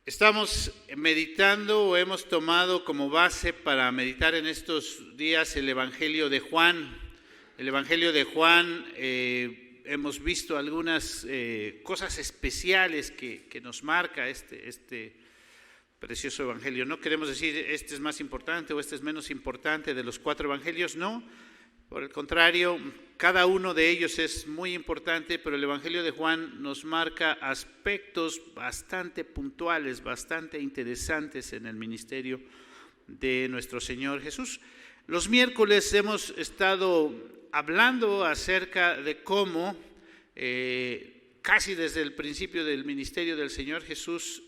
Estamos meditando o hemos tomado como base para meditar en estos días el Evangelio de Juan. El Evangelio de Juan, hemos visto algunas cosas especiales que nos marca este precioso Evangelio. No queremos decir este es más importante o este es menos importante de los 4 Evangelios, no. Por el contrario, cada uno de ellos es muy importante, pero el Evangelio de Juan nos marca aspectos bastante puntuales, bastante interesantes en el ministerio de nuestro Señor Jesús. Los miércoles hemos estado hablando acerca de cómo, casi desde el principio del ministerio del Señor Jesús,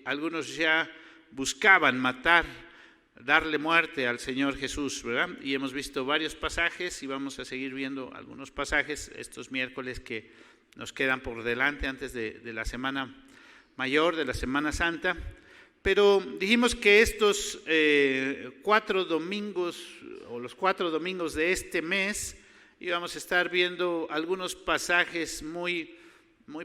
algunos ya buscaban matar, darle muerte al Señor Jesús, ¿verdad? Y hemos visto varios pasajes y vamos a seguir viendo algunos pasajes estos miércoles que nos quedan por delante antes de la Semana Mayor, de la Semana Santa. Pero dijimos que estos 4 domingos o los 4 domingos de este mes íbamos a estar viendo algunos pasajes muy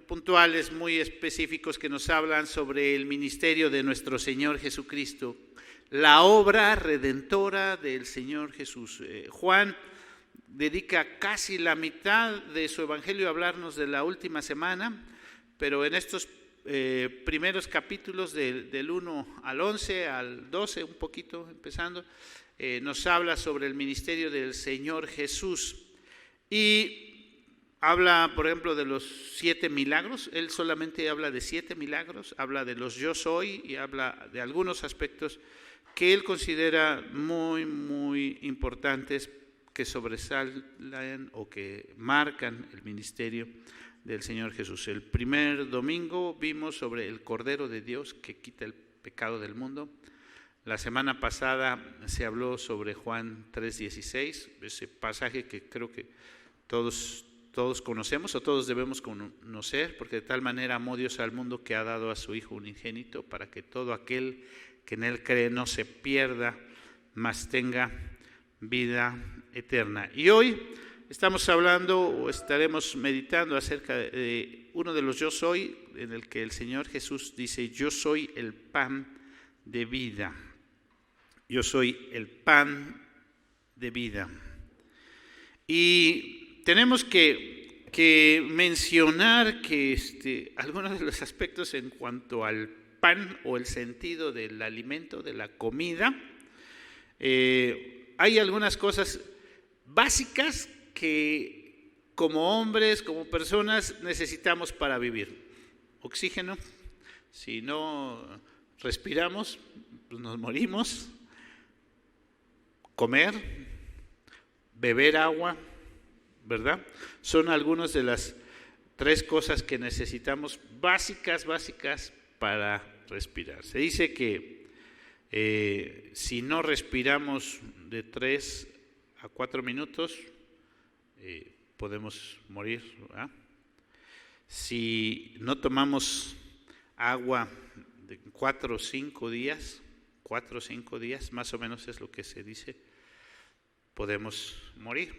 puntuales, muy específicos que nos hablan sobre el ministerio de nuestro Señor Jesucristo, la obra redentora del Señor Jesús. Juan dedica casi la mitad de su evangelio a hablarnos de la última semana, pero en estos primeros capítulos del 1 al 11, al 12, un poquito empezando, nos habla sobre el ministerio del Señor Jesús y habla, por ejemplo, de los 7 milagros. Él solamente habla de 7 milagros, habla de los yo soy y habla de algunos aspectos que él considera muy importantes, que sobresalen o que marcan el ministerio del Señor Jesús. El primer domingo vimos sobre el Cordero de Dios que quita el pecado del mundo. La semana pasada se habló sobre Juan 3:16, ese pasaje que creo que todos conocemos o todos debemos conocer, porque de tal manera amó Dios al mundo que ha dado a su Hijo unigénito para que todo aquel que en él cree no se pierda, mas tenga vida eterna. Y hoy estamos hablando o estaremos meditando acerca de uno de los yo soy, en el que el Señor Jesús dice: yo soy el pan de vida. Yo soy el pan de vida. Y tenemos que mencionar que algunos de los aspectos en cuanto al pan o el sentido del alimento, de la comida, hay algunas cosas básicas que como hombres, como personas necesitamos para vivir. Oxígeno, si no respiramos, pues nos morimos. Comer, beber agua, ¿verdad? Son algunas de las 3 cosas que necesitamos básicas para respirar. Se dice que si no respiramos de 3 a 4 minutos, podemos morir, ¿verdad? Si no tomamos agua de 4 o 5 días, más o menos es lo que se dice, podemos morir.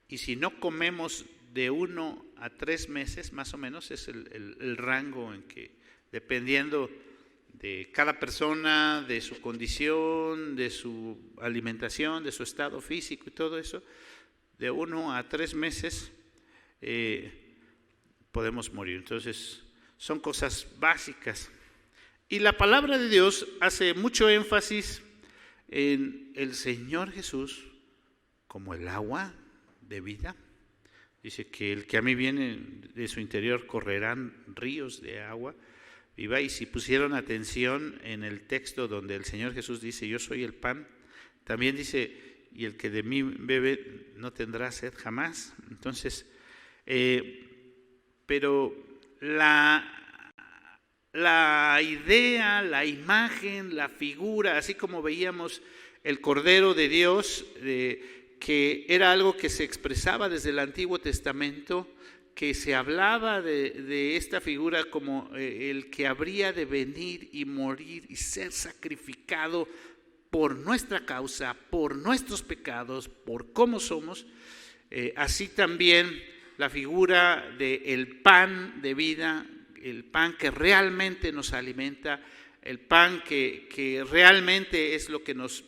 Y si no comemos de 1 a 3 meses, más o menos es el rango en que, dependiendo de cada persona, de su condición, de su alimentación, de su estado físico y todo eso, de 1 a 3 meses podemos morir. Entonces, son cosas básicas. Y la palabra de Dios hace mucho énfasis en el Señor Jesús como el agua de vida. Dice que el que a mí viene, de su interior correrán ríos de agua viva. Y si pusieron atención en el texto donde el Señor Jesús dice: yo soy el pan, también dice: y el que de mí bebe no tendrá sed jamás. Entonces, pero la idea, la imagen, la figura, así como veíamos el Cordero de Dios, que era algo que se expresaba desde el Antiguo Testamento, que se hablaba de esta figura como el que habría de venir y morir y ser sacrificado por nuestra causa, por nuestros pecados, por cómo somos. Así también la figura del pan de vida el pan que realmente nos alimenta, el pan que realmente es lo que nos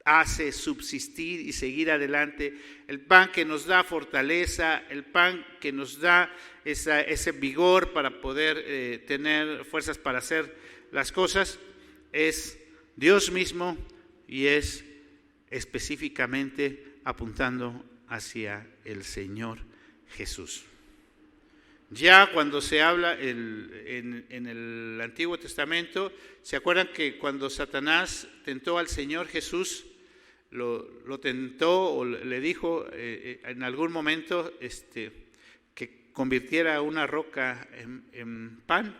hace subsistir y seguir adelante, el pan que nos da fortaleza, el pan que nos da ese vigor para poder tener fuerzas para hacer las cosas, es Dios mismo y es específicamente apuntando hacia el Señor Jesús. Ya cuando se habla en el Antiguo Testamento, ¿se acuerdan que cuando Satanás tentó al Señor Jesús, lo tentó o le dijo en algún momento que convirtiera una roca en pan?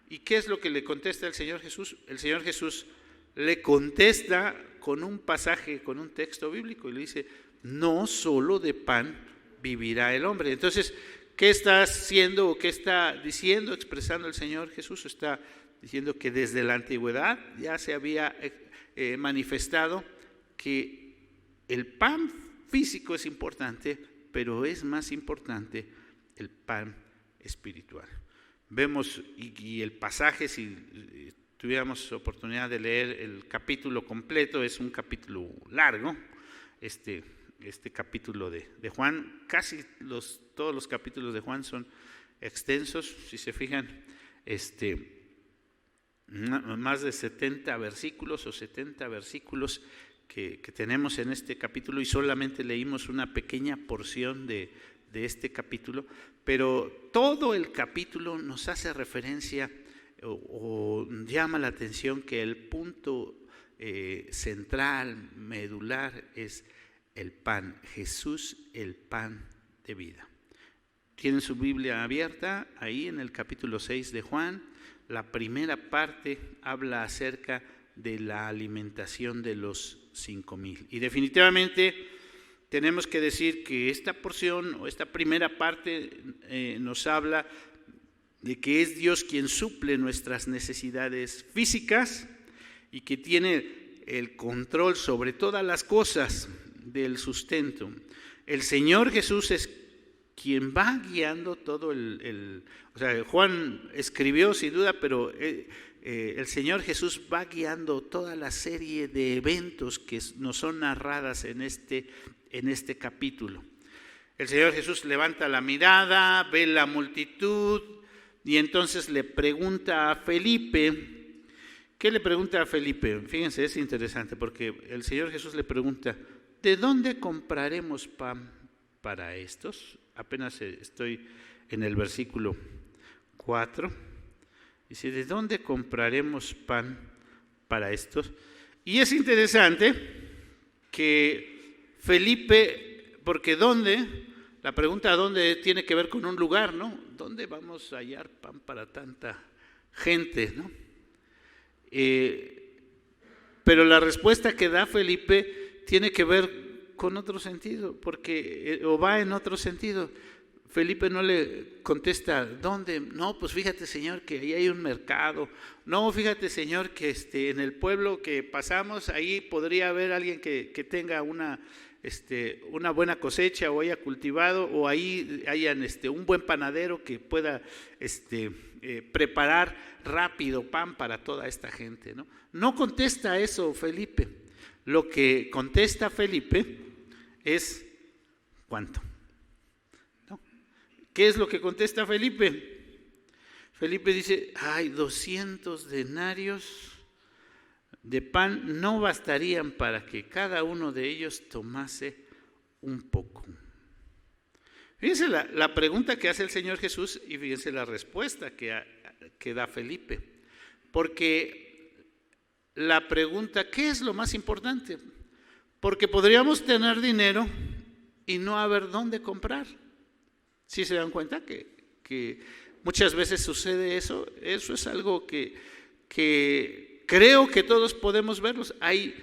¿Y qué es lo que le contesta el Señor Jesús? El Señor Jesús le contesta con un pasaje, con un texto bíblico, y le dice: no solo de pan vivirá el hombre. Entonces, ¿qué está haciendo o qué está diciendo, expresando el Señor Jesús? Está diciendo que desde la antigüedad ya se había manifestado que el pan físico es importante, pero es más importante el pan espiritual. Vemos, y el pasaje, si tuviéramos oportunidad de leer el capítulo completo, es un capítulo largo, este capítulo de Juan, casi todos los capítulos de Juan son extensos, si se fijan, más de 70 versículos o 70 versículos que tenemos en este capítulo, y solamente leímos una pequeña porción de este capítulo, pero todo el capítulo nos hace referencia o llama la atención que el punto central, medular, es el pan, Jesús, el pan de vida. Tienen su Biblia abierta ahí en el capítulo 6 de Juan. La primera parte habla acerca de la alimentación de los 5,000. Y definitivamente tenemos que decir que esta porción o esta primera parte nos habla de que es Dios quien suple nuestras necesidades físicas y que tiene el control sobre todas las cosas del sustento. El Señor Jesús es quien va guiando todo o sea, Juan escribió sin duda, pero el Señor Jesús va guiando toda la serie de eventos que nos son narradas en este capítulo. El Señor Jesús levanta la mirada, ve la multitud y entonces le pregunta a Felipe. ¿Qué le pregunta a Felipe? Fíjense, es interesante porque el Señor Jesús le pregunta: ¿de dónde compraremos pan para estos? Apenas estoy en el versículo 4. Dice: ¿de dónde compraremos pan para estos? Y es interesante que Felipe, porque ¿dónde? La pregunta ¿dónde? Tiene que ver con un lugar, ¿no? ¿Dónde vamos a hallar pan para tanta gente, no? Pero la respuesta que da Felipe tiene que ver con otro sentido, porque o va en otro sentido. Felipe no le contesta ¿dónde? No, pues fíjate, Señor, que ahí hay un mercado. No, fíjate, Señor, que en el pueblo que pasamos ahí podría haber alguien que tenga una buena cosecha o haya cultivado, o ahí hayan un buen panadero que pueda preparar rápido pan para toda esta gente, ¿no? No contesta eso Felipe. Lo que contesta Felipe es ¿cuánto? ¿No? ¿Qué es lo que contesta Felipe? Felipe dice: 200 denarios de pan no bastarían para que cada uno de ellos tomase un poco. Fíjense la pregunta que hace el Señor Jesús y fíjense la respuesta que da Felipe. Porque la pregunta, ¿qué es lo más importante? Porque podríamos tener dinero y no haber dónde comprar. ¿Sí se dan cuenta que muchas veces sucede eso? Eso es algo que creo que todos podemos verlos. Hay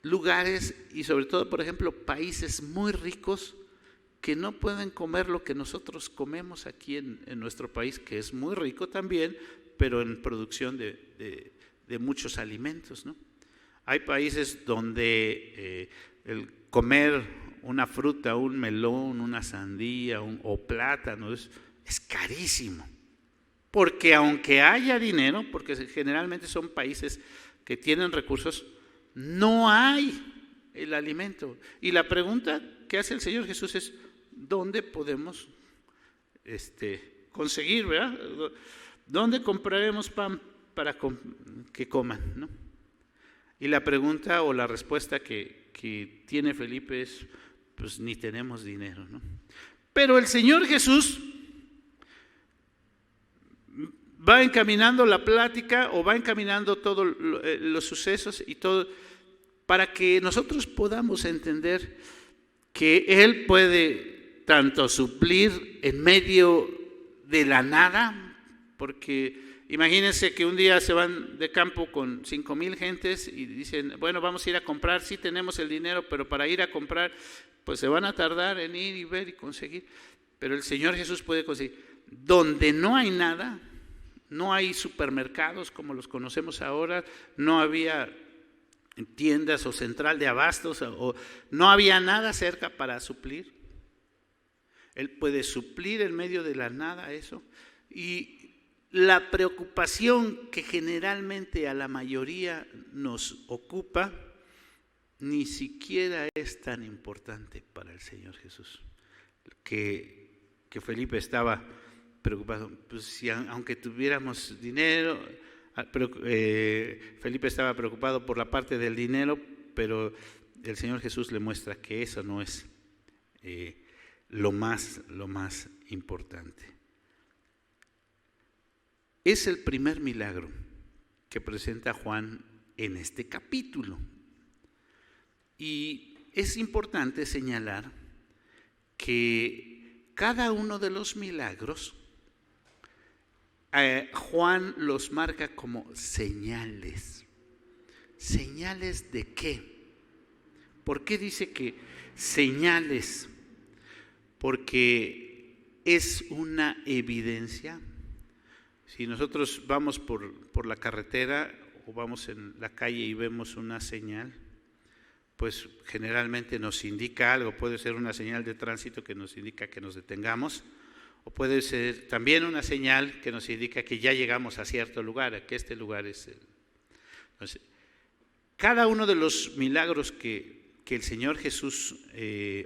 lugares y sobre todo, por ejemplo, países muy ricos que no pueden comer lo que nosotros comemos aquí en nuestro país, que es muy rico también, pero en producción de muchos alimentos, ¿no? Hay países donde el comer una fruta, un melón, una sandía o plátano es carísimo. porque aunque haya dinero, porque generalmente son países que tienen recursos, no hay el alimento. Y la pregunta que hace el Señor Jesús es, ¿dónde podemos conseguir, verdad? ¿Dónde compraremos pan para que coman, ¿no? Y la pregunta o la respuesta que tiene Felipe es, pues ni tenemos dinero, ¿no? Pero el Señor Jesús va encaminando la plática o va encaminando todos los sucesos y todo para que nosotros podamos entender que Él puede tanto suplir en medio de la nada, porque imagínense que un día se van de campo con 5,000 gentes y dicen, bueno, vamos a ir a comprar, sí tenemos el dinero, pero para ir a comprar, pues se van a tardar en ir y ver y conseguir. Pero el Señor Jesús puede conseguir. Donde no hay nada, no hay supermercados como los conocemos ahora, no había tiendas o central de abastos, o no había nada cerca para suplir. Él puede suplir en medio de la nada eso. Y la preocupación que generalmente a la mayoría nos ocupa, ni siquiera es tan importante para el Señor Jesús. Que Felipe estaba preocupado, pues si aunque tuviéramos dinero, pero Felipe estaba preocupado por la parte del dinero, pero el Señor Jesús le muestra que eso no es lo más importante. Es el primer milagro que presenta Juan en este capítulo. Y es importante señalar que cada uno de los milagros, Juan los marca como señales. ¿Señales de qué? ¿Por qué dice que señales? Porque es una evidencia. Si nosotros vamos por la carretera o vamos en la calle y vemos una señal, pues generalmente nos indica algo. Puede ser una señal de tránsito que nos indica que nos detengamos, o puede ser también una señal que nos indica que ya llegamos a cierto lugar, que este lugar es el. Entonces, cada uno de los milagros que el Señor Jesús,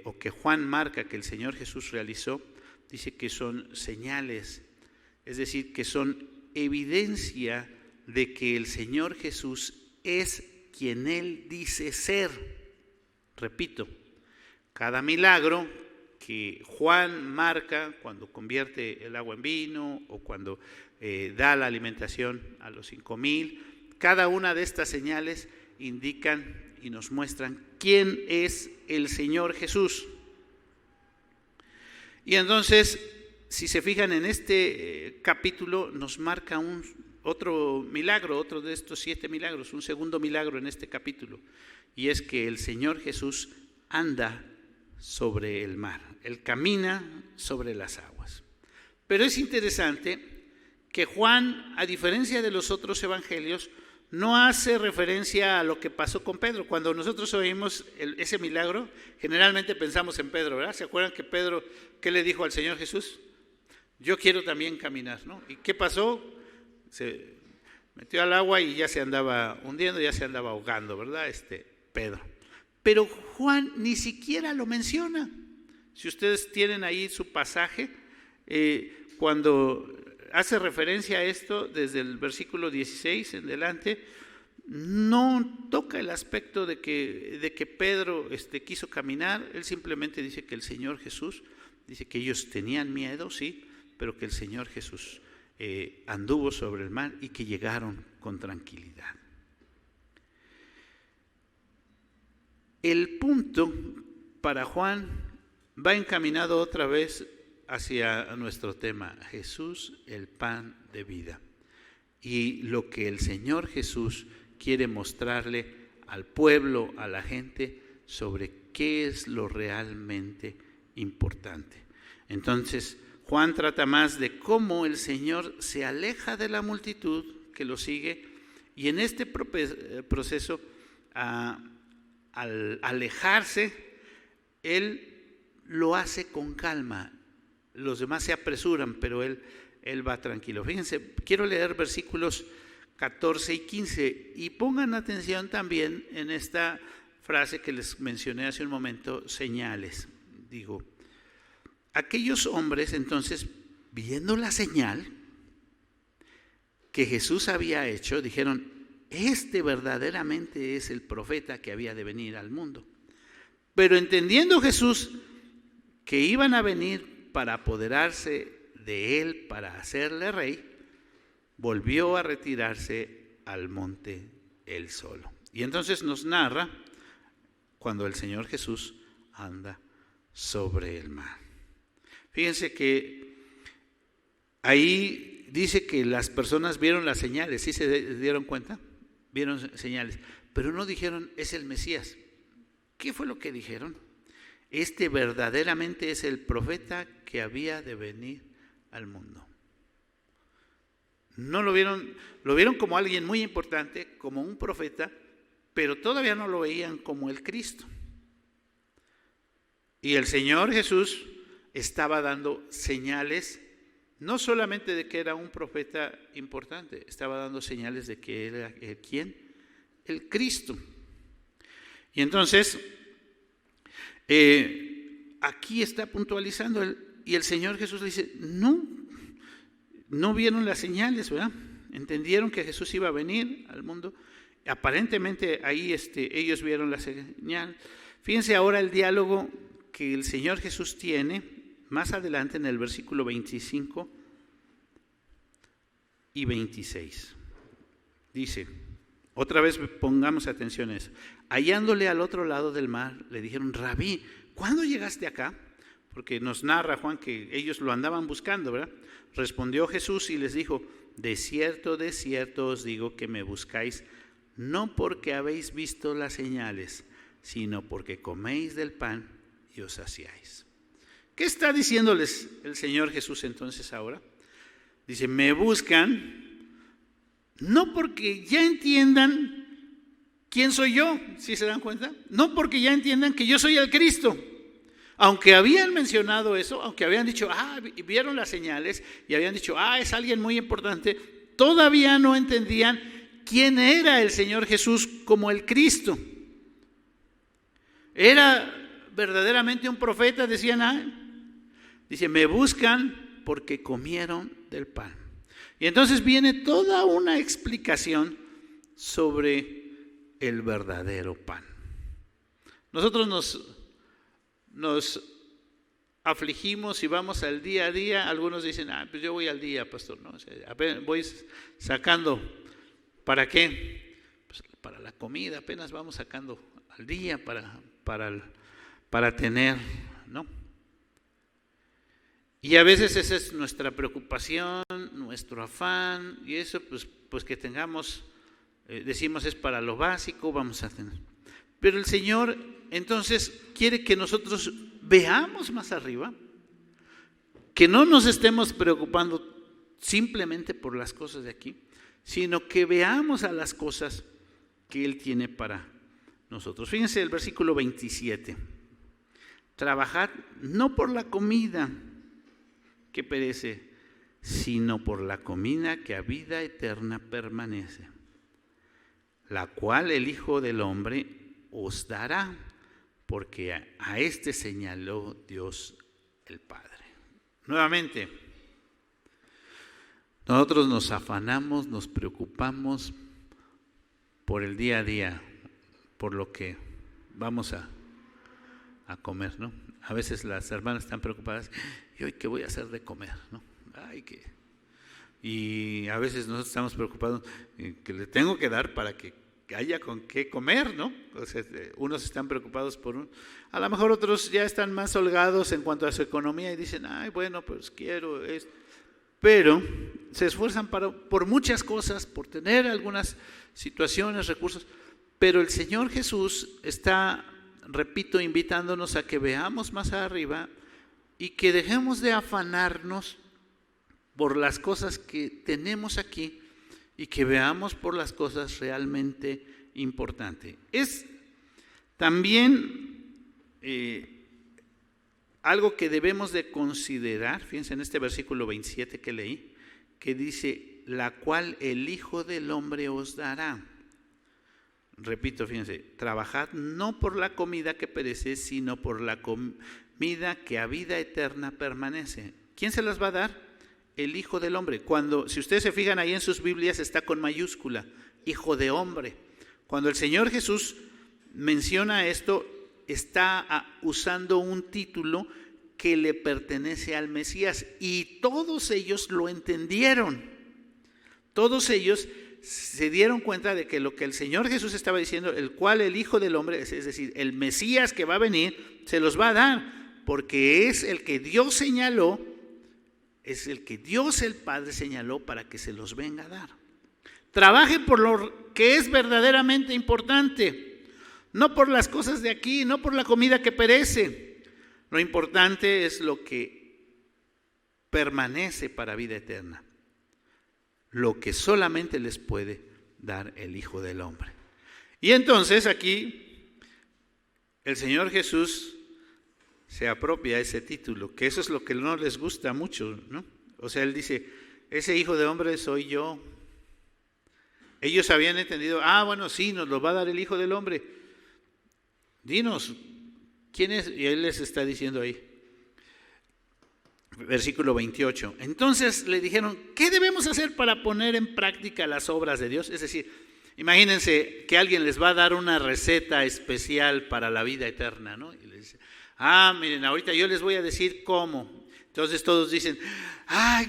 o que Juan marca que el Señor Jesús realizó, dice que son señales, es decir, que son evidencia de que el Señor Jesús es quien Él dice ser. Repito, cada milagro que Juan marca cuando convierte el agua en vino o cuando da la alimentación a los 5,000, cada una de estas señales indican y nos muestran quién es el Señor Jesús. Y entonces, si se fijan en este capítulo, nos marca otro milagro, otro de estos 7 milagros, un segundo milagro en este capítulo, y es que el Señor Jesús anda sobre el mar, Él camina sobre las aguas. Pero es interesante que Juan, a diferencia de los otros evangelios, no hace referencia a lo que pasó con Pedro. Cuando nosotros oímos ese milagro, generalmente pensamos en Pedro, ¿verdad? ¿Se acuerdan que Pedro, qué le dijo al Señor Jesús? Yo quiero también caminar, ¿no? ¿Y qué pasó? Se metió al agua y ya se andaba hundiendo, ya se andaba ahogando, ¿verdad? Pedro. Pero Juan ni siquiera lo menciona. Si ustedes tienen ahí su pasaje, cuando hace referencia a esto, desde el versículo 16 en adelante, no toca el aspecto de que Pedro quiso caminar. Él simplemente dice que el Señor Jesús, dice que ellos tenían miedo, sí, pero que el Señor Jesús anduvo sobre el mar y que llegaron con tranquilidad. El punto para Juan va encaminado otra vez hacia nuestro tema, Jesús, el pan de vida. Y lo que el Señor Jesús quiere mostrarle al pueblo, a la gente, sobre qué es lo realmente importante. Entonces, Juan trata más de cómo el Señor se aleja de la multitud que lo sigue, y en este proceso, al alejarse, Él lo hace con calma. Los demás se apresuran, pero Él él va tranquilo. Fíjense, quiero leer versículos 14 y 15 y pongan atención también en esta frase que les mencioné hace un momento, señales. Digo, aquellos hombres entonces, viendo la señal que Jesús había hecho, dijeron, este verdaderamente es el profeta que había de venir al mundo. Pero entendiendo Jesús que iban a venir para apoderarse de él, para hacerle rey, volvió a retirarse al monte él solo. Y entonces nos narra cuando el Señor Jesús anda sobre el mar. Fíjense que ahí dice que las personas vieron las señales, ¿sí se dieron cuenta? Vieron señales, pero no dijeron, es el Mesías. ¿Qué fue lo que dijeron? Este verdaderamente es el profeta que había de venir al mundo. No lo vieron como alguien muy importante, como un profeta, pero todavía no lo veían como el Cristo. Y el Señor Jesús estaba dando señales, no solamente de que era un profeta importante, estaba dando señales de que era ¿quién? El Cristo. Y entonces, aquí está puntualizando, y el Señor Jesús le dice, no vieron las señales, ¿verdad? Entendieron que Jesús iba a venir al mundo. Aparentemente ahí ellos vieron la señal. Fíjense ahora el diálogo que el Señor Jesús tiene más adelante en el versículo 25 y 26. Dice, otra vez pongamos atención a eso. Hallándole al otro lado del mar, le dijeron, Rabí, ¿cuándo llegaste acá? Porque nos narra Juan que ellos lo andaban buscando, ¿verdad? Respondió Jesús y les dijo, de cierto os digo que me buscáis, no porque habéis visto las señales, sino porque coméis del pan y os saciáis. ¿Qué está diciéndoles el Señor Jesús entonces ahora? Dice, me buscan, no porque ya entiendan quién soy yo, ¿sí se dan cuenta? No porque ya entiendan que yo soy el Cristo. Aunque habían mencionado eso, aunque habían dicho, vieron las señales y habían dicho, es alguien muy importante, todavía no entendían quién era el Señor Jesús como el Cristo. ¿Era verdaderamente un profeta? Decían, dice, me buscan porque comieron del pan. Y entonces viene toda una explicación sobre el verdadero pan. Nosotros nos afligimos y vamos al día a día. Algunos dicen, pues yo voy al día, pastor, ¿no? O sea, voy sacando, ¿para qué? Pues para la comida, apenas vamos sacando al día para tener, ¿no? Y a veces esa es nuestra preocupación, nuestro afán, y eso pues que tengamos, decimos es para lo básico, vamos a tener. Pero el Señor entonces quiere que nosotros veamos más arriba, que no nos estemos preocupando simplemente por las cosas de aquí, sino que veamos a las cosas que Él tiene para nosotros. Fíjense el versículo 27. Trabajad no por la comida que perece, sino por la comida que a vida eterna permanece, la cual el Hijo del Hombre os dará, porque a este señaló Dios el Padre. Nuevamente, nosotros nos afanamos, nos preocupamos por el día a día, por lo que vamos a comer, ¿no? A veces las hermanas están preocupadas, ¿y hoy qué voy a hacer de comer? ¿No? Y a veces nosotros estamos preocupados, que le tengo que dar para que haya con qué comer, ¿no? O sea, unos están preocupados a lo mejor otros ya están más holgados en cuanto a su economía y dicen, bueno, pues quiero esto. Pero se esfuerzan por muchas cosas, por tener algunas situaciones, recursos, pero el Señor Jesús está, repito, invitándonos a que veamos más arriba y que dejemos de afanarnos por las cosas que tenemos aquí y que veamos por las cosas realmente importantes. Es también algo que debemos de considerar, fíjense en este versículo 27 que leí, que dice, la cual el Hijo del Hombre os dará. Repito, fíjense, trabajad no por la comida que perece, sino por la comida que a vida eterna permanece. ¿Quién se las va a dar? El Hijo del Hombre. Cuando, si ustedes se fijan ahí en sus Biblias, está con mayúscula, Hijo de Hombre. Cuando el Señor Jesús menciona esto, está usando un título que le pertenece al Mesías, y todos ellos lo entendieron. Todos ellos se dieron cuenta de que lo que el Señor Jesús estaba diciendo, el cual el Hijo del Hombre, es decir, el Mesías que va a venir, se los va a dar, porque es el que Dios señaló, es el que Dios el Padre señaló para que se los venga a dar. Trabajen por lo que es verdaderamente importante, no por las cosas de aquí, no por la comida que perece. Lo importante es lo que permanece para vida eterna, lo que solamente les puede dar el Hijo del Hombre. Y entonces aquí el Señor Jesús se apropia ese título, que eso es lo que no les gusta mucho, ¿no? O sea, Él dice, ese Hijo de Hombre soy yo. Ellos habían entendido, bueno, sí, nos lo va a dar el Hijo del Hombre. Dinos, ¿quién es? Y Él les está diciendo ahí, versículo 28. Entonces le dijeron, ¿qué debemos hacer para poner en práctica las obras de Dios? Es decir, imagínense que alguien les va a dar una receta especial para la vida eterna, ¿no? Y les dice, miren, ahorita yo les voy a decir cómo. Entonces todos dicen,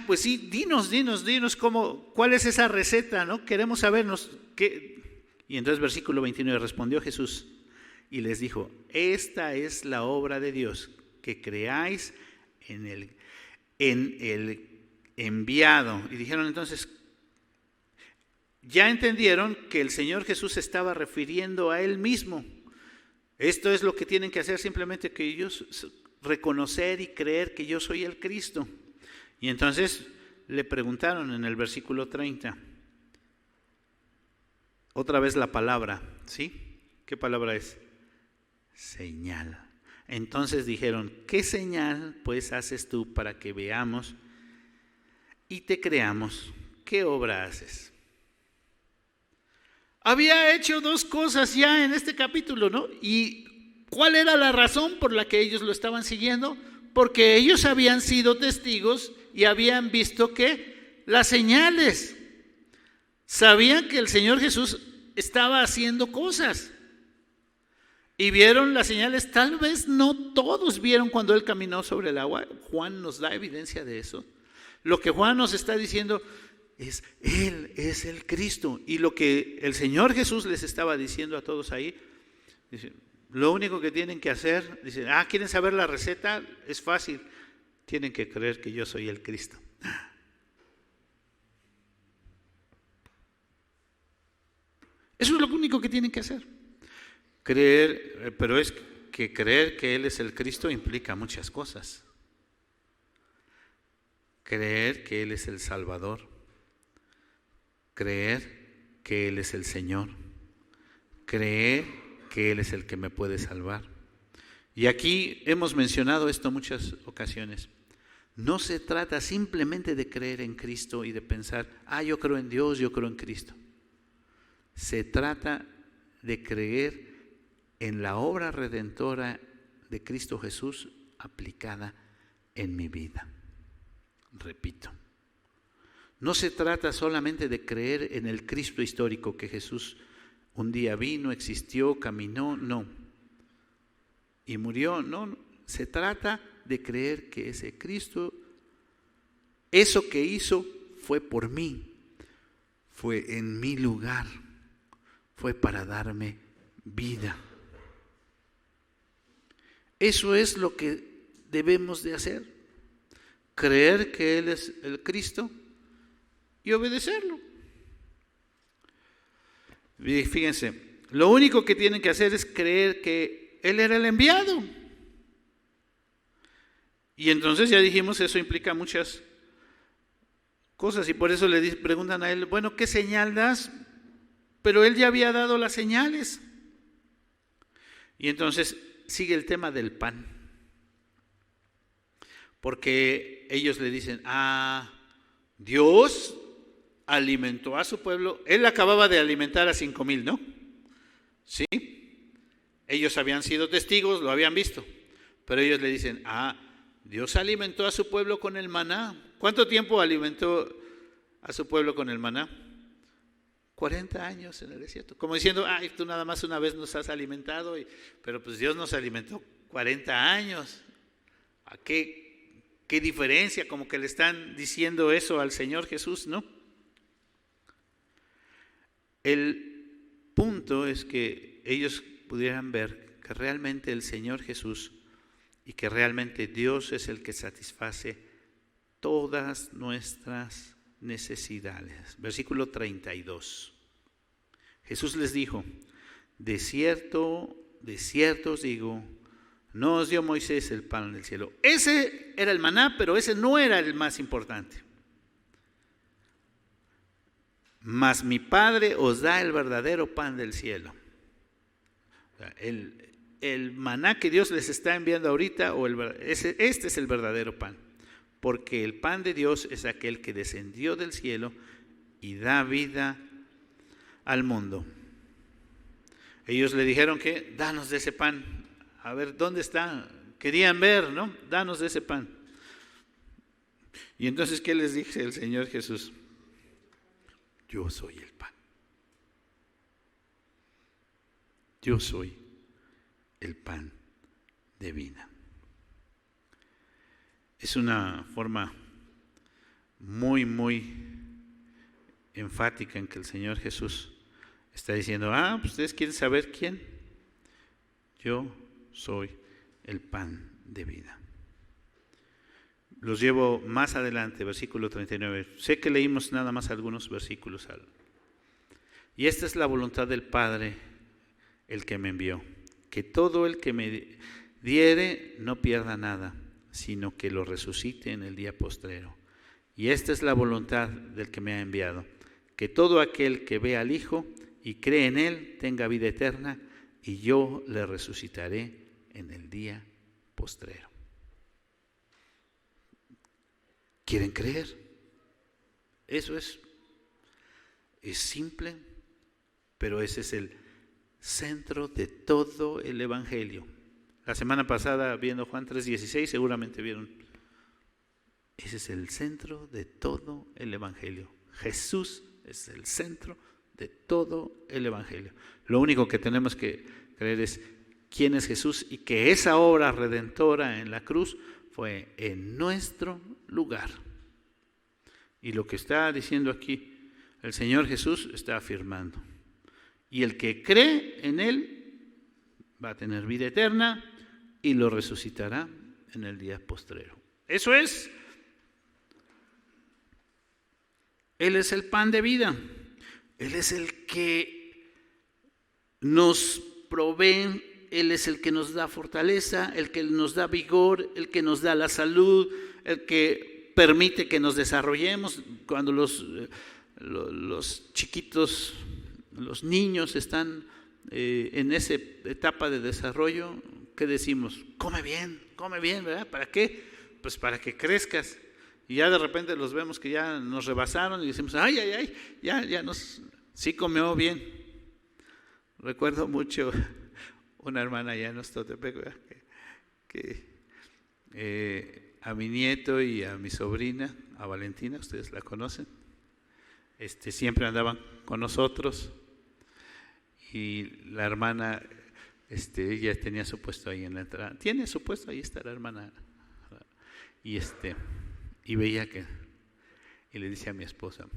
pues sí, dinos cómo, cuál es esa receta, ¿no? Queremos sabernos qué. Y entonces versículo 29, respondió Jesús y les dijo, esta es la obra de Dios, que creáis en el enviado. Y dijeron entonces, ya entendieron que el Señor Jesús se estaba refiriendo a Él mismo. Esto es lo que tienen que hacer, simplemente que ellos reconocer y creer que yo soy el Cristo. Y entonces le preguntaron en el versículo 30, otra vez la palabra, ¿sí? ¿Qué palabra es? Señal. Entonces dijeron, ¿qué señal pues haces tú para que veamos y te creamos? ¿Qué obra haces? Había hecho dos cosas ya en este capítulo, ¿no? ¿Y cuál era la razón por la que ellos lo estaban siguiendo? Porque ellos habían sido testigos y habían visto que las señales, sabían que el Señor Jesús estaba haciendo cosas. Y vieron las señales, tal vez no todos vieron cuando Él caminó sobre el agua. Juan nos da evidencia de eso. Lo que Juan nos está diciendo es, Él es el Cristo. Y lo que el Señor Jesús les estaba diciendo a todos ahí, dice, lo único que tienen que hacer, dicen, ¿quieren saber la receta? Es fácil, tienen que creer que yo soy el Cristo. Eso es lo único que tienen que hacer. Creer, pero es que creer que Él es el Cristo implica muchas cosas. Creer que Él es el Salvador, creer que Él es el Señor, creer que Él es el que me puede salvar. Y aquí hemos mencionado esto muchas ocasiones. No se trata simplemente de creer en Cristo y de pensar, yo creo en Dios, yo creo en Cristo. Se trata de creer en la obra redentora de Cristo Jesús aplicada en mi vida. Repito, no se trata solamente de creer en el Cristo histórico que Jesús un día vino, existió, caminó, no, y murió, no, se trata de creer que ese Cristo, eso que hizo fue por mí, fue en mi lugar, fue para darme vida. Eso es lo que debemos de hacer, creer que Él es el Cristo y obedecerlo. Y fíjense, lo único que tienen que hacer es creer que Él era el enviado. Y entonces ya dijimos, eso implica muchas cosas y por eso le preguntan a Él, bueno, ¿qué señal das? Pero Él ya había dado las señales. Y entonces sigue el tema del pan, porque ellos le dicen, Dios alimentó a su pueblo. Él acababa de alimentar a 5,000, ¿no? Sí. Ellos habían sido testigos, lo habían visto. Pero ellos le dicen, Dios alimentó a su pueblo con el maná. ¿Cuánto tiempo alimentó a su pueblo con el maná? 40 años en el desierto. Como diciendo, tú nada más una vez nos has alimentado, pero pues Dios nos alimentó 40 años. ¿A qué diferencia? Como que le están diciendo eso al Señor Jesús, ¿no? El punto es que ellos pudieran ver que realmente el Señor Jesús y que realmente Dios es el que satisface todas nuestras necesidades. Versículo 32. Jesús les dijo, de cierto os digo, no os dio Moisés el pan del cielo. Ese era el maná, pero ese no era el más importante. Mas mi Padre os da el verdadero pan del cielo. El maná que Dios les está enviando ahorita, este es el verdadero pan. Porque el pan de Dios es aquel que descendió del cielo y da vida al mundo. Ellos le dijeron que danos de ese pan. A ver, ¿dónde está? Querían ver, ¿no? Danos de ese pan. Y entonces, ¿qué les dice el Señor Jesús? Yo soy el pan. Yo soy el pan de vida. Es una forma muy, muy enfática en que el Señor Jesús está diciendo, pues ustedes quieren saber quién. Yo soy el pan de vida. Los llevo más adelante, versículo 39. Sé que leímos nada más algunos versículos. Y esta es la voluntad del Padre, el que me envió, que todo el que me diere no pierda nada, sino que lo resucite en el día postrero. Y esta es la voluntad del que me ha enviado, que todo aquel que ve al Hijo y cree en Él tenga vida eterna, y yo le resucitaré en el día postrero. ¿Quieren creer? Eso es simple, pero ese es el centro de todo el Evangelio. La semana pasada, viendo Juan 3:16, seguramente vieron. Ese es el centro de todo el Evangelio. Jesús es el centro de todo el Evangelio. Lo único que tenemos que creer es quién es Jesús y que esa obra redentora en la cruz fue en nuestro lugar. Y lo que está diciendo aquí el Señor Jesús está afirmando. Y el que cree en Él va a tener vida eterna y lo resucitará en el día postrero. Eso es. Él es el pan de vida. Él es el que nos provee, Él es el que nos da fortaleza, el que nos da vigor, el que nos da la salud, el que permite que nos desarrollemos. Cuando los chiquitos, los niños están en esa etapa de desarrollo, ¿qué decimos? Come bien, ¿verdad? ¿Para qué? Pues para que crezcas. Y ya de repente los vemos que ya nos rebasaron y decimos, sí comió bien. Recuerdo mucho una hermana allá en Ostotepec, que a mi nieto y a mi sobrina, a Valentina, ustedes la conocen, siempre andaban con nosotros, y la hermana, ella tenía su puesto ahí en la entrada, tiene su puesto, ahí está la hermana, y veía y le dice a mi esposa,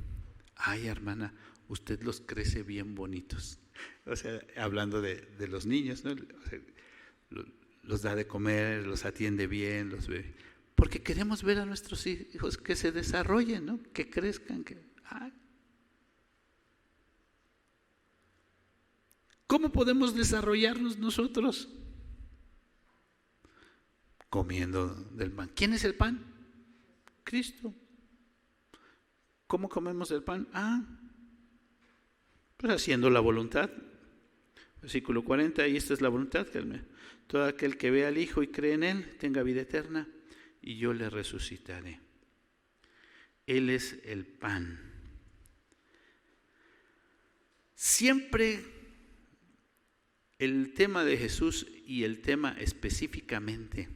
ay hermana, usted los crece bien bonitos. O sea, hablando de los niños, ¿no? O sea, los da de comer, los atiende bien, los ve. Porque queremos ver a nuestros hijos que se desarrollen, ¿no? Que crezcan. ¿Cómo podemos desarrollarnos nosotros? Comiendo del pan. ¿Quién es el pan? Cristo. ¿Cómo comemos el pan? Pues haciendo la voluntad. Versículo 40, y esta es la voluntad, que todo aquel que ve al Hijo y cree en Él tenga vida eterna, y yo le resucitaré. Él es el pan. Siempre el tema de Jesús y el tema específicamente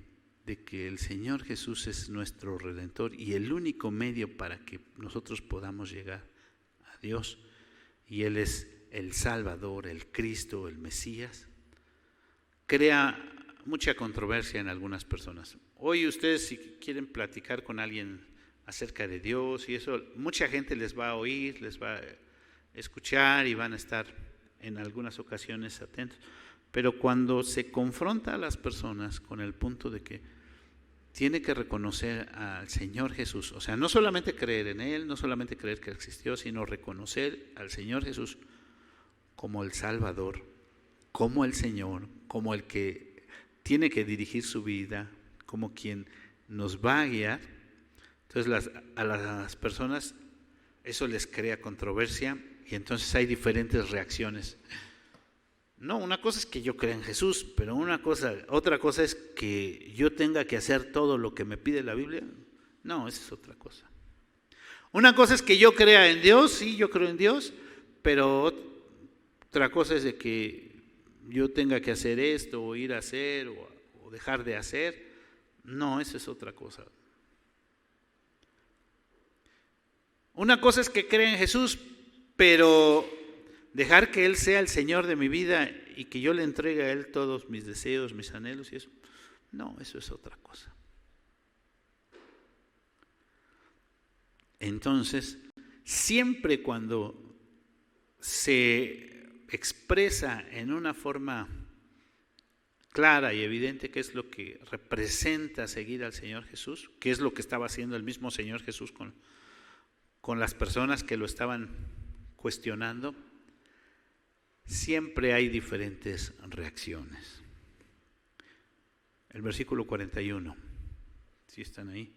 de que el Señor Jesús es nuestro Redentor y el único medio para que nosotros podamos llegar a Dios, y Él es el Salvador, el Cristo, el Mesías, crea mucha controversia en algunas personas. Hoy ustedes, si quieren platicar con alguien acerca de Dios y eso, mucha gente les va a oír, les va a escuchar y van a estar en algunas ocasiones atentos. Pero cuando se confronta a las personas con el punto de que tiene que reconocer al Señor Jesús, o sea, no solamente creer en Él, no solamente creer que existió, sino reconocer al Señor Jesús como el Salvador, como el Señor, como el que tiene que dirigir su vida, como quien nos va a guiar. Entonces a las personas eso les crea controversia y entonces hay diferentes reacciones. No, una cosa es que yo crea en Jesús, pero otra cosa es que yo tenga que hacer todo lo que me pide la Biblia. No, esa es otra cosa. Una cosa es que yo crea en Dios, sí, yo creo en Dios, pero otra cosa es de que yo tenga que hacer esto, o ir a hacer, o dejar de hacer. No, esa es otra cosa. Una cosa es que crea en Jesús, pero dejar que Él sea el Señor de mi vida y que yo le entregue a Él todos mis deseos, mis anhelos y eso. No, eso es otra cosa. Entonces, siempre cuando se expresa en una forma clara y evidente qué es lo que representa seguir al Señor Jesús, qué es lo que estaba haciendo el mismo Señor Jesús con las personas que lo estaban cuestionando, siempre hay diferentes reacciones. El versículo 41, ¿sí están ahí?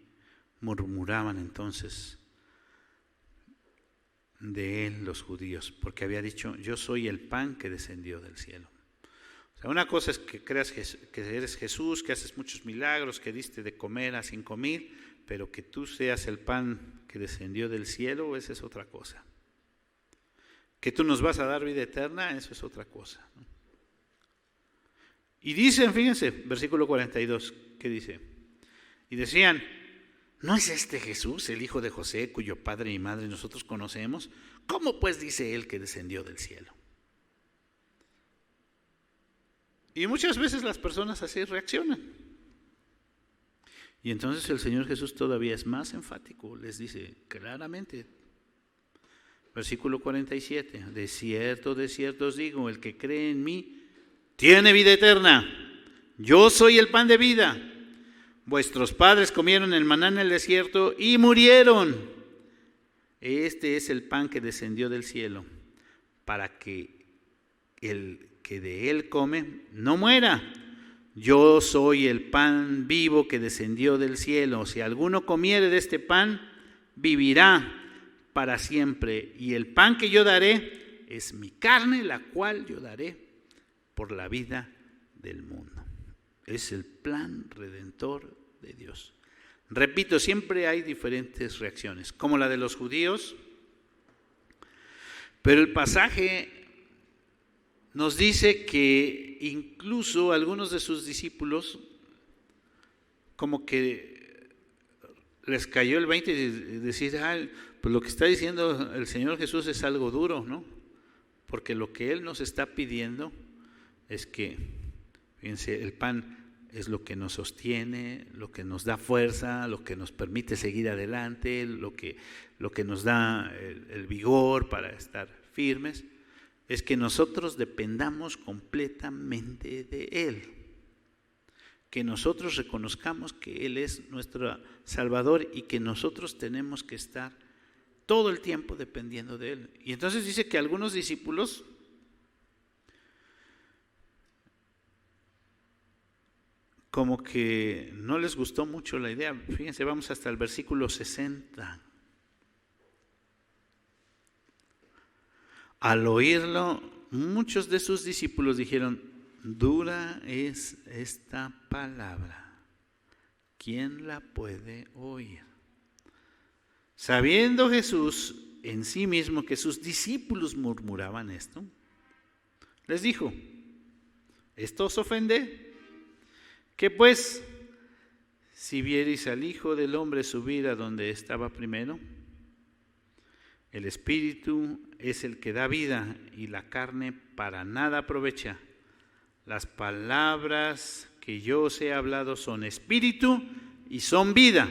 Murmuraban entonces de él los judíos, porque había dicho: yo soy el pan que descendió del cielo. O sea, una cosa es que creas que eres Jesús, que haces muchos milagros, que diste de comer a 5,000, pero que tú seas el pan que descendió del cielo, esa es otra cosa. Que tú nos vas a dar vida eterna, eso es otra cosa. Y dicen, fíjense, versículo 42, ¿qué dice? Y decían: ¿no es este Jesús, el hijo de José, cuyo padre y madre nosotros conocemos? ¿Cómo pues dice él que descendió del cielo? Y muchas veces las personas así reaccionan. Y entonces el Señor Jesús todavía es más enfático, les dice claramente, versículo 47, de cierto os digo, el que cree en mí tiene vida eterna. Yo soy el pan de vida. Vuestros padres comieron el maná en el desierto y murieron. Este es el pan que descendió del cielo, para que el que de él come no muera. Yo soy el pan vivo que descendió del cielo. Si alguno comiere de este pan, vivirá para siempre. Y el pan que yo daré es mi carne, la cual yo daré por la vida del mundo. Es el plan redentor de Dios. Repito, siempre hay diferentes reacciones, como la de los judíos, pero el pasaje nos dice que incluso algunos de sus discípulos como que les cayó el 20 y decir: pues lo que está diciendo el Señor Jesús es algo duro, ¿no? Porque lo que Él nos está pidiendo es que, fíjense, el pan es lo que nos sostiene, lo que nos da fuerza, lo que nos permite seguir adelante, lo que nos da el vigor para estar firmes, es que nosotros dependamos completamente de Él, que nosotros reconozcamos que Él es nuestro Salvador y que nosotros tenemos que estar todo el tiempo dependiendo de Él. Y entonces dice que algunos discípulos como que no les gustó mucho la idea. Fíjense, vamos hasta el versículo 60. Al oírlo, muchos de sus discípulos dijeron: dura es esta palabra, ¿quién la puede oír? Sabiendo Jesús en sí mismo que sus discípulos murmuraban esto, les dijo: ¿esto os ofende? ¿Qué pues? Si viereis al Hijo del Hombre subir a donde estaba primero, el Espíritu es el que da vida y la carne para nada aprovecha. Las palabras que yo os he hablado son espíritu y son vida.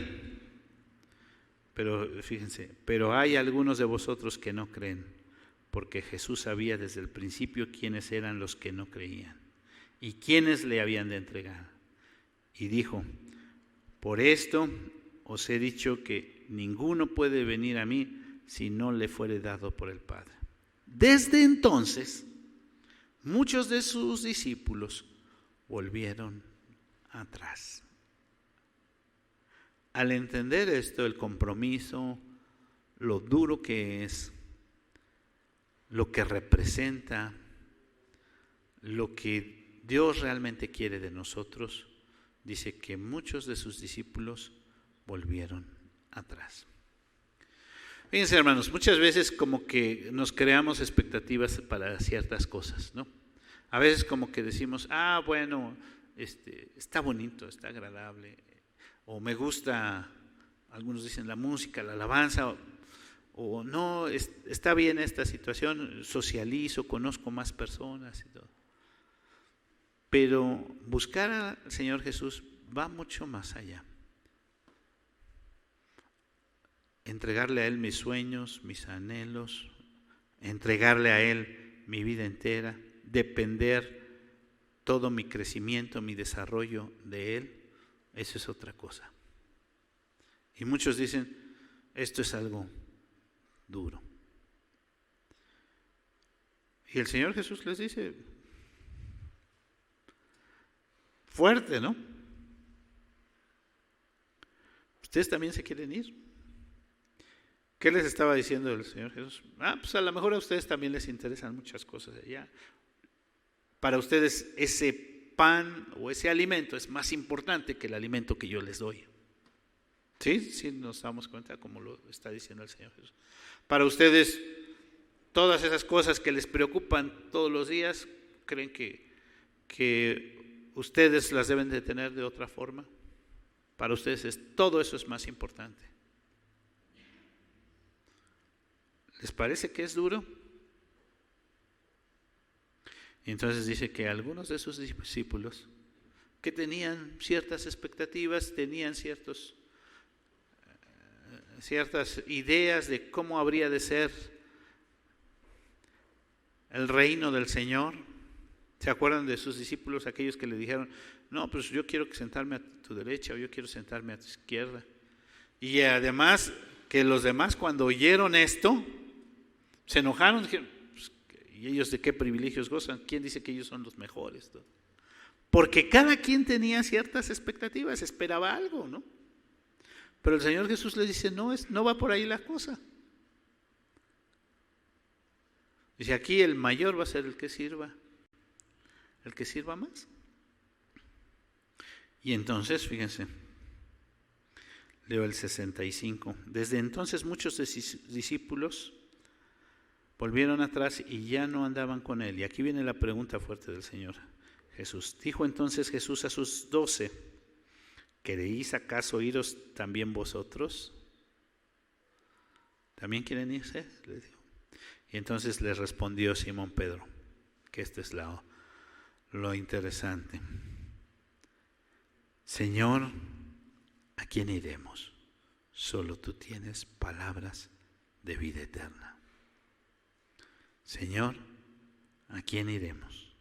Pero fíjense, pero hay algunos de vosotros que no creen, porque Jesús sabía desde el principio quiénes eran los que no creían y quiénes le habían de entregar. Y dijo: por esto os he dicho que ninguno puede venir a mí si no le fuere dado por el Padre. Desde entonces, muchos de sus discípulos volvieron atrás. Al entender esto, el compromiso, lo duro que es, lo que representa, lo que Dios realmente quiere de nosotros, dice que muchos de sus discípulos volvieron atrás. Fíjense, hermanos, muchas veces como que nos creamos expectativas para ciertas cosas, ¿no? A veces como que decimos: bueno, está bonito, está agradable, o me gusta, algunos dicen la música, la alabanza, o no, está bien esta situación, socializo, conozco más personas y todo. Pero buscar al Señor Jesús va mucho más allá. Entregarle a Él mis sueños, mis anhelos, entregarle a Él mi vida entera, depender todo mi crecimiento, mi desarrollo de Él, eso es otra cosa. Y muchos dicen: esto es algo duro. Y el Señor Jesús les dice: fuerte, ¿no? ¿Ustedes también se quieren ir? ¿Qué les estaba diciendo el Señor Jesús? Pues a lo mejor a ustedes también les interesan muchas cosas allá. Para ustedes ese pan o ese alimento es más importante que el alimento que yo les doy. ¿Sí? Nos damos cuenta como lo está diciendo el Señor Jesús. Para ustedes todas esas cosas que les preocupan todos los días, ¿creen que ustedes las deben de tener de otra forma? Para ustedes todo eso es más importante. ¿Les parece que es duro? Y entonces dice que algunos de sus discípulos que tenían ciertas expectativas, tenían ciertas ideas de cómo habría de ser el reino del Señor. ¿Se acuerdan de sus discípulos, aquellos que le dijeron: no, pues yo quiero sentarme a tu derecha, o yo quiero sentarme a tu izquierda? Y además que los demás, cuando oyeron esto, se enojaron, dijeron: pues, ¿y ellos de qué privilegios gozan? ¿Quién dice que ellos son los mejores? Porque cada quien tenía ciertas expectativas, esperaba algo, ¿no? Pero el Señor Jesús les dice: no va por ahí la cosa. Dice: aquí el mayor va a ser el que sirva más. Y entonces, fíjense, leo el 65. Desde entonces muchos de sus discípulos volvieron atrás y ya no andaban con Él. Y aquí viene la pregunta fuerte del Señor Jesús. Dijo entonces Jesús a sus 12: ¿queréis acaso iros también vosotros? ¿También quieren irse? Les dijo. Y entonces les respondió Simón Pedro, que esto es lo interesante: Señor, ¿a quién iremos? Solo tú tienes palabras de vida eterna. Señor, ¿a quién iremos?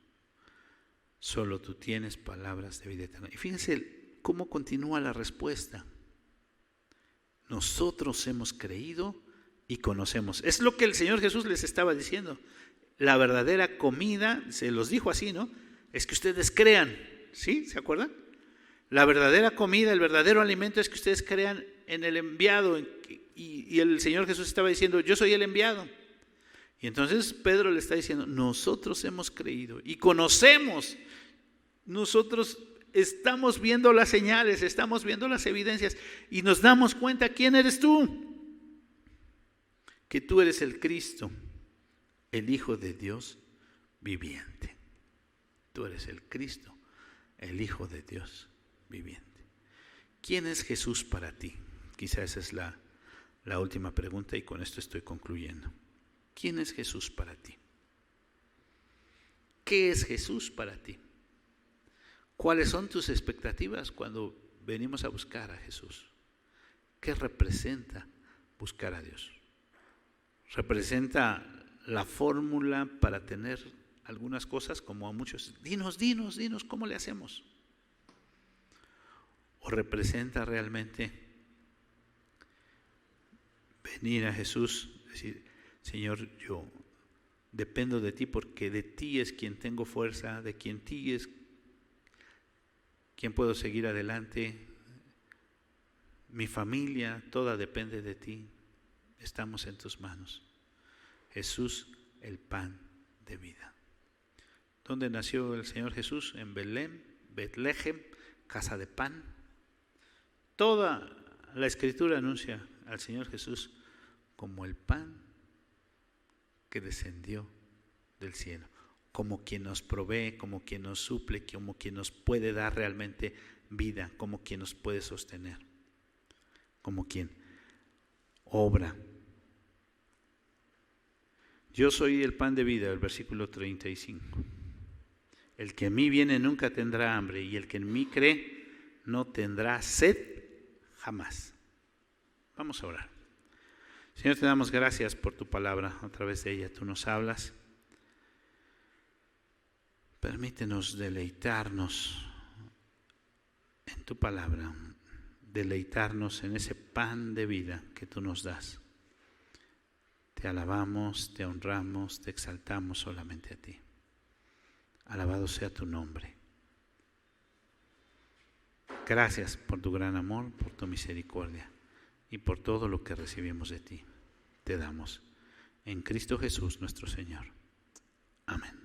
Solo tú tienes palabras de vida eterna. Y fíjense cómo continúa la respuesta. Nosotros hemos creído y conocemos. Es lo que el Señor Jesús les estaba diciendo. La verdadera comida, se los dijo así, ¿no? Es que ustedes crean. ¿Sí? ¿Se acuerdan? La verdadera comida, el verdadero alimento es que ustedes crean en el enviado. Y el Señor Jesús estaba diciendo: yo soy el enviado. Y entonces Pedro le está diciendo: nosotros hemos creído y conocemos. Nosotros estamos viendo las señales, estamos viendo las evidencias y nos damos cuenta quién eres tú. que tú eres el Cristo, el Hijo de Dios viviente. Tú eres el Cristo, el Hijo de Dios viviente. ¿Quién es Jesús para ti? Quizá esa es la última pregunta y con esto estoy concluyendo. ¿Quién es Jesús para ti? ¿Qué es Jesús para ti? ¿Cuáles son tus expectativas cuando venimos a buscar a Jesús? ¿Qué representa buscar a Dios? ¿Representa la fórmula para tener algunas cosas como a muchos? Dinos, ¿cómo le hacemos? ¿O representa realmente venir a Jesús, decir, Señor, yo dependo de ti porque de ti es quien tengo fuerza, de quien ti es quien puedo seguir adelante, mi familia, toda depende de ti, estamos en tus manos. Jesús, el pan de vida. ¿Dónde nació el Señor Jesús? En Belén, Betlehem, casa de pan. Toda la Escritura anuncia al Señor Jesús como el pan que descendió del cielo, como quien nos provee, como quien nos suple, como quien nos puede dar realmente vida, como quien nos puede sostener, como quien obra. Yo soy el pan de vida, el versículo 35. El que en mí viene nunca tendrá hambre, y el que en mí cree no tendrá sed jamás. Vamos a orar. Señor, te damos gracias por tu palabra. A través de ella tú nos hablas. Permítenos deleitarnos en tu palabra, deleitarnos en ese pan de vida que tú nos das. Te alabamos, te honramos, te exaltamos solamente a ti. Alabado sea tu nombre. Gracias por tu gran amor, por tu misericordia y por todo lo que recibimos de ti. Te damos en Cristo Jesús nuestro Señor. Amén.